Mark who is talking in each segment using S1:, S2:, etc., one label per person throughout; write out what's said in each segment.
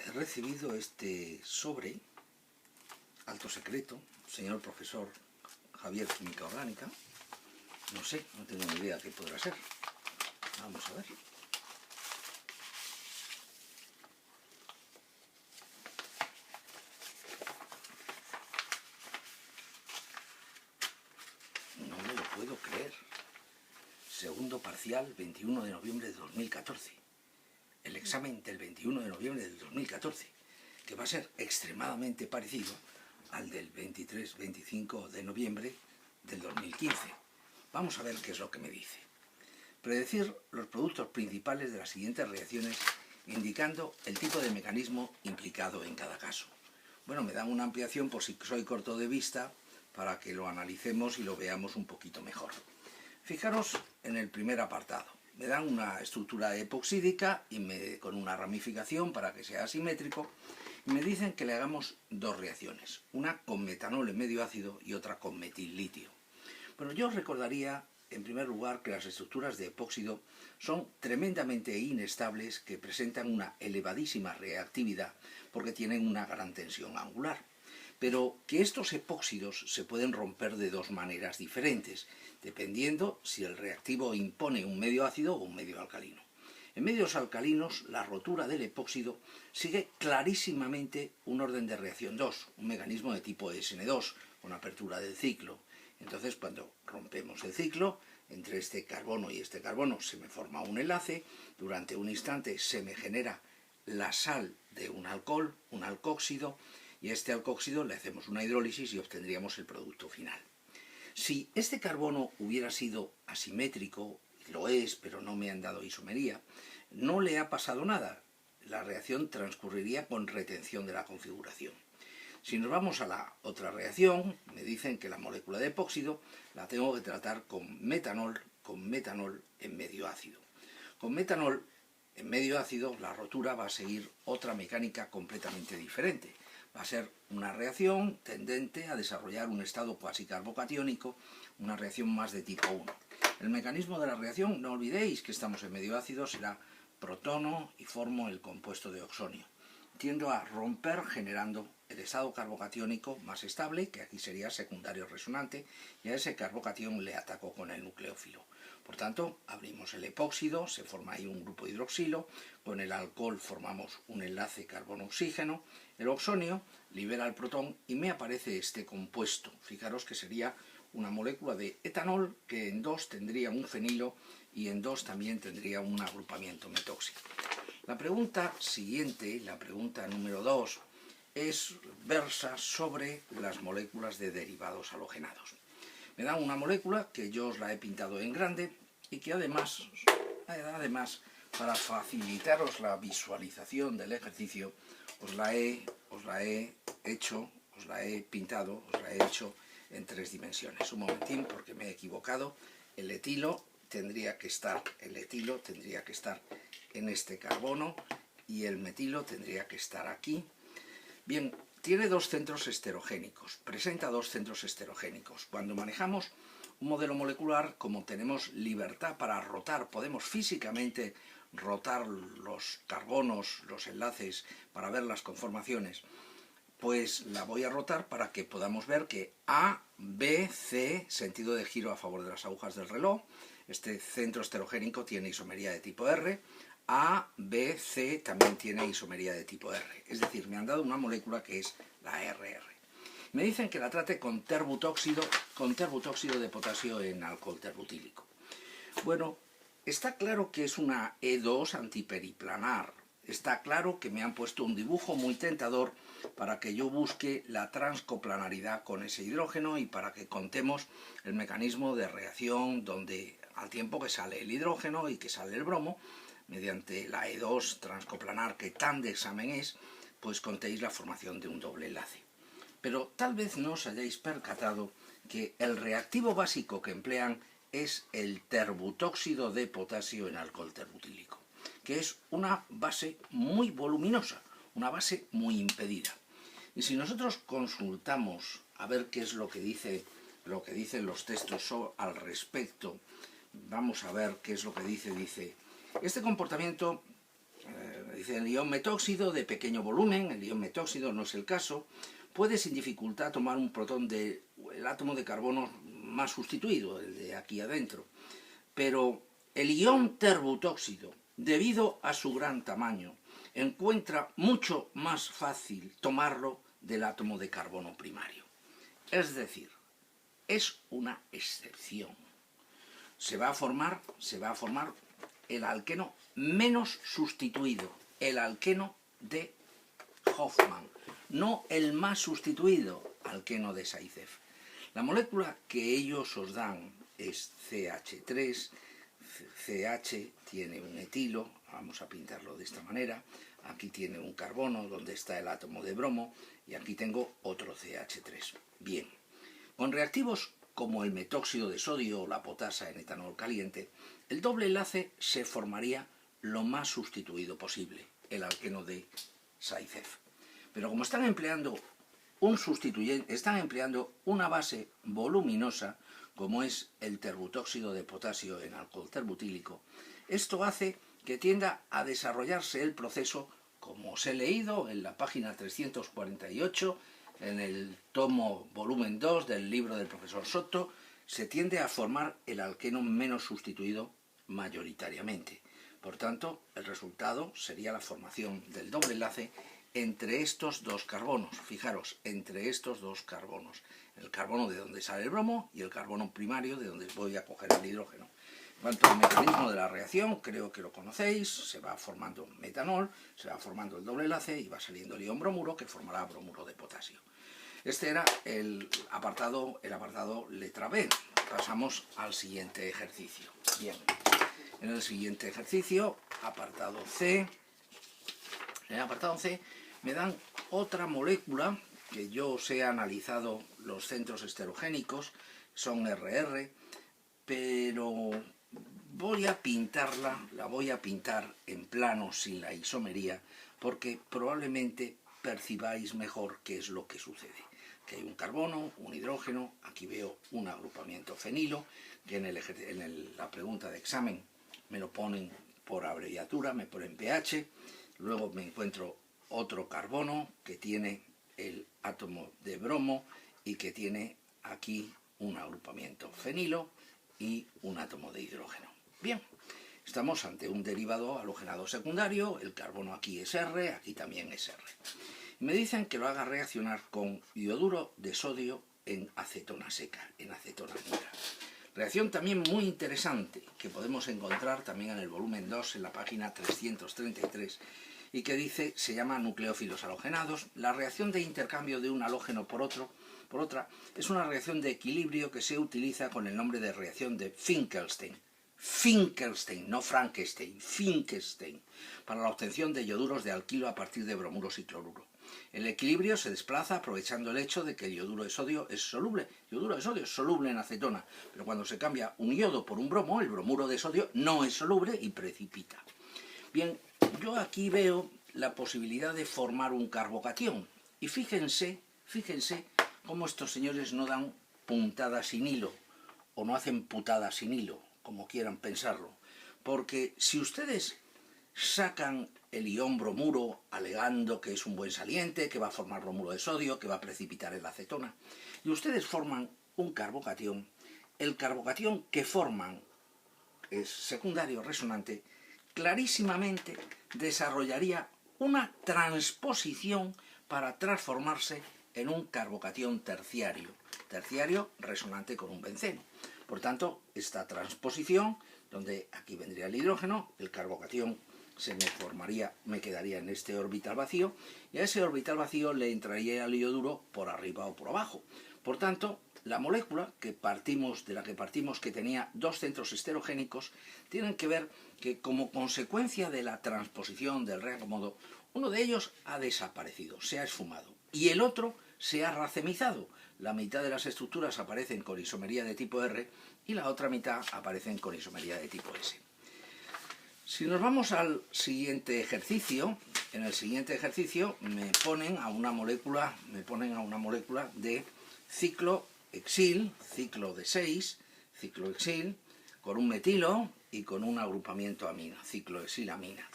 S1: He recibido este sobre, alto secreto, señor profesor Javier Química Orgánica. No sé, no tengo ni idea qué podrá ser. Vamos a ver. No me lo puedo creer. Segundo parcial, 21 de noviembre de 2014. El examen del 21 de noviembre del 2014, que va a ser extremadamente parecido al del 23-25 de noviembre del 2015. Vamos a ver qué es lo que me dice. Predecir los productos principales de las siguientes reacciones indicando el tipo de mecanismo implicado en cada caso. Bueno, me dan una ampliación por si soy corto de vista para que lo analicemos y lo veamos un poquito mejor. Fijaros en el primer apartado. Me dan una estructura epoxídica con una ramificación para que sea asimétrico y me dicen que le hagamos dos reacciones, una con metanol en medio ácido y otra con metil-litio. Bueno, yo os recordaría en primer lugar que las estructuras de epóxido son tremendamente inestables, que presentan una elevadísima reactividad porque tienen una gran tensión angular. Pero que estos epóxidos se pueden romper de dos maneras diferentes, dependiendo si el reactivo impone un medio ácido o un medio alcalino. En medios alcalinos, la rotura del epóxido sigue clarísimamente un orden de reacción 2, un mecanismo de tipo SN2, con apertura del ciclo. Entonces, cuando rompemos el ciclo, entre este carbono y este carbono se me forma un enlace, durante un instante se me genera la sal de un alcohol, un alcóxido, y a este alcóxido le hacemos una hidrólisis y obtendríamos el producto final. Si este carbono hubiera sido asimétrico, lo es, pero no me han dado isomería, no le ha pasado nada. La reacción transcurriría con retención de la configuración. Si nos vamos a la otra reacción, me dicen que la molécula de epóxido la tengo que tratar con metanol en medio ácido. Con metanol en medio ácido la rotura va a seguir otra mecánica completamente diferente. Va a ser una reacción tendente a desarrollar un estado cuasi carbocatiónico, una reacción más de tipo 1. El mecanismo de la reacción, no olvidéis que estamos en medio ácido, será protono y formo el compuesto de oxonio. Tiendo a romper generando el estado carbocatiónico más estable, que aquí sería secundario resonante, y a ese carbocatión le ataco con el nucleófilo. Por tanto, abrimos el epóxido, se forma ahí un grupo hidroxilo, con el alcohol formamos un enlace carbono-oxígeno, el oxonio libera el protón y me aparece este compuesto. Fijaros que sería una molécula de etanol que en 2 tendría un fenilo y en 2 también tendría un agrupamiento metóxico. La pregunta siguiente, la pregunta número 2, versa sobre las moléculas de derivados halogenados. Me dan una molécula que yo os la he pintado en grande y que además, para facilitaros la visualización del ejercicio, os la he pintado en 3 dimensiones. Un momentín, porque me he equivocado. El etilo tendría que estar en este carbono y el metilo tendría que estar aquí. Bien, tiene 2 centros esterogénicos, presenta 2 centros esterogénicos. Cuando manejamos un modelo molecular, como tenemos libertad para rotar, podemos físicamente rotar los carbonos, los enlaces, para ver las conformaciones, pues la voy a rotar para que podamos ver que A, B, C, sentido de giro a favor de las agujas del reloj, este centro esterogénico tiene isomería de tipo R, A, B, C también tiene isomería de tipo R, es decir, me han dado una molécula que es la RR. Me dicen que la trate con terbutóxido de potasio en alcohol terbutílico. Bueno, está claro que es una E2 antiperiplanar. Está claro que me han puesto un dibujo muy tentador para que yo busque la transcoplanaridad con ese hidrógeno y para que contemos el mecanismo de reacción donde al tiempo que sale el hidrógeno y que sale el bromo, mediante la E2 transcoplanar que tan de examen es, pues contéis la formación de un doble enlace. Pero tal vez no os hayáis percatado que el reactivo básico que emplean es el terbutóxido de potasio en alcohol terbutílico, que es una base muy voluminosa, una base muy impedida. Y si nosotros consultamos a ver qué es lo que dicen los textos al respecto, vamos a ver qué es lo que dice este comportamiento, dice el ion metóxido de pequeño volumen, el ion metóxido no es el caso, puede sin dificultad tomar un protón del átomo de carbono más sustituido, el de aquí adentro. Pero el ion terbutóxido, debido a su gran tamaño, encuentra mucho más fácil tomarlo del átomo de carbono primario. Es decir, es una excepción. Se va a formar el alqueno menos sustituido, el alqueno de Hofmann, no el más sustituido, alqueno de Zaitsev. La molécula que ellos os dan es CH3, CH tiene un etilo, vamos a pintarlo de esta manera, aquí tiene un carbono donde está el átomo de bromo y aquí tengo otro CH3. Bien, con reactivos como el metóxido de sodio o la potasa en etanol caliente, el doble enlace se formaría lo más sustituido posible, el alqueno de Zaitsev. Pero como están empleando un sustituyente, están empleando una base voluminosa, como es el terbutóxido de potasio en alcohol terbutílico, esto hace que tienda a desarrollarse el proceso, como os he leído en la página 348, en el tomo volumen 2 del libro del profesor Soto, se tiende a formar el alqueno menos sustituido mayoritariamente. Por tanto, el resultado sería la formación del doble enlace entre estos dos carbonos. Fijaros, entre estos dos carbonos. El carbono de donde sale el bromo y el carbono primario de donde voy a coger el hidrógeno. En cuanto al mecanismo de la reacción, creo que lo conocéis, se va formando metanol, se va formando el doble enlace y va saliendo el ion bromuro que formará bromuro de potasio. Este era el apartado letra B. Pasamos al siguiente ejercicio. Bien, en el siguiente ejercicio, apartado C, en el apartado C me dan otra molécula que yo os he analizado los centros esterogénicos, son RR, pero voy a pintarla, la voy a pintar en plano sin la isomería, porque probablemente percibáis mejor qué es lo que sucede. Que hay un carbono, un hidrógeno, aquí veo un agrupamiento fenilo, que en la pregunta de examen me lo ponen por abreviatura, me ponen pH, luego me encuentro otro carbono que tiene el átomo de bromo y que tiene aquí un agrupamiento fenilo y un átomo de hidrógeno. Bien, estamos ante un derivado halogenado secundario, el carbono aquí es R, aquí también es R. Me dicen que lo haga reaccionar con ioduro de sodio en acetona seca, en acetona pura. Reacción también muy interesante que podemos encontrar también en el volumen 2, en la página 333, y que dice, se llama nucleófilos halogenados. La reacción de intercambio de un halógeno por otra, es una reacción de equilibrio que se utiliza con el nombre de reacción de Finkelstein. Finkelstein, no Frankenstein, Finkelstein, para la obtención de ioduros de alquilo a partir de bromuros y cloruro. El equilibrio se desplaza aprovechando el hecho de que el ioduro de sodio es soluble. El ioduro de sodio es soluble en acetona, pero cuando se cambia un iodo por un bromo, el bromuro de sodio no es soluble y precipita. Bien, yo aquí veo la posibilidad de formar un carbocatión. Y fíjense cómo estos señores no dan puntadas sin hilo, o no hacen putadas sin hilo, como quieran pensarlo. Porque si ustedes sacan el ion bromuro alegando que es un buen saliente, que va a formar bromuro de sodio, que va a precipitar en la acetona, y ustedes forman un carbocatión, el carbocatión que forman es secundario resonante, clarísimamente desarrollaría una transposición para transformarse en un carbocatión terciario resonante con un benceno. Por tanto, esta transposición, donde aquí vendría el hidrógeno, el carbocatión me quedaría en este orbital vacío, y a ese orbital vacío le entraría el ioduro por arriba o por abajo. Por tanto, la molécula de la que partimos, que tenía dos centros esterogénicos, tienen que ver que como consecuencia de la transposición del reacomodo, uno de ellos ha desaparecido, se ha esfumado, y el otro se ha racemizado. La mitad de las estructuras aparecen con isomería de tipo R y la otra mitad aparecen con isomería de tipo S. Si nos vamos al siguiente ejercicio, en el siguiente ejercicio me ponen a una molécula de ciclohexil, ciclo de 6, ciclohexil, con un metilo y con un agrupamiento amina, ciclohexilamina.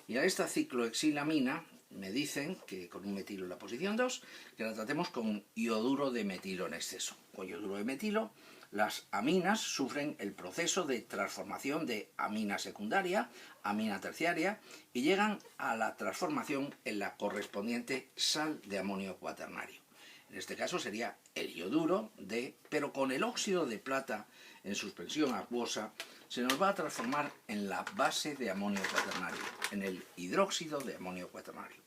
S1: Y a esta ciclohexilamina me dicen que con un metilo en la posición 2, que la tratemos con ioduro de metilo en exceso. Con ioduro de metilo, las aminas sufren el proceso de transformación de amina secundaria, amina terciaria, y llegan a la transformación en la correspondiente sal de amonio cuaternario. En este caso sería el ioduro pero con el óxido de plata en suspensión acuosa, se nos va a transformar en la base de amonio cuaternario, en el hidróxido de amonio cuaternario.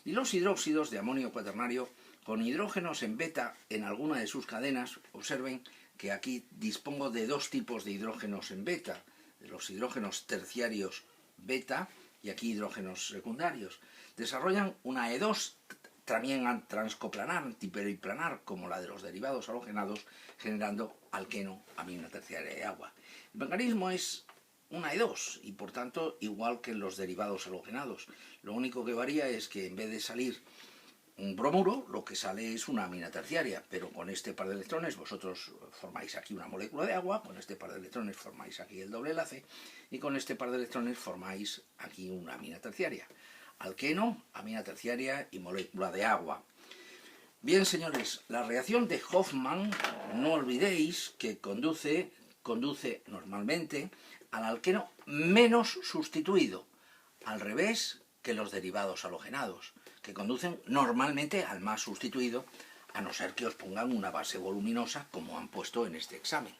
S1: Y los hidróxidos de amonio cuaternario con hidrógenos en beta en alguna de sus cadenas, observen que aquí dispongo de dos tipos de hidrógenos en beta, de los hidrógenos terciarios beta y aquí hidrógenos secundarios. Desarrollan una E2 también transcoplanar, antiperiplanar, como la de los derivados halogenados, generando alqueno, amina terciaria de agua. El mecanismo es una E2 y por tanto igual que en los derivados halogenados. Lo único que varía es que en vez de salir un bromuro, lo que sale es una amina terciaria, pero con este par de electrones vosotros formáis aquí una molécula de agua, con este par de electrones formáis aquí el doble enlace y con este par de electrones formáis aquí una amina terciaria. Alqueno, amina terciaria y molécula de agua. Bien, señores, la reacción de Hofmann, no olvidéis que conduce normalmente al alqueno menos sustituido, al revés que los derivados halogenados, que conducen normalmente al más sustituido, a no ser que os pongan una base voluminosa como han puesto en este examen.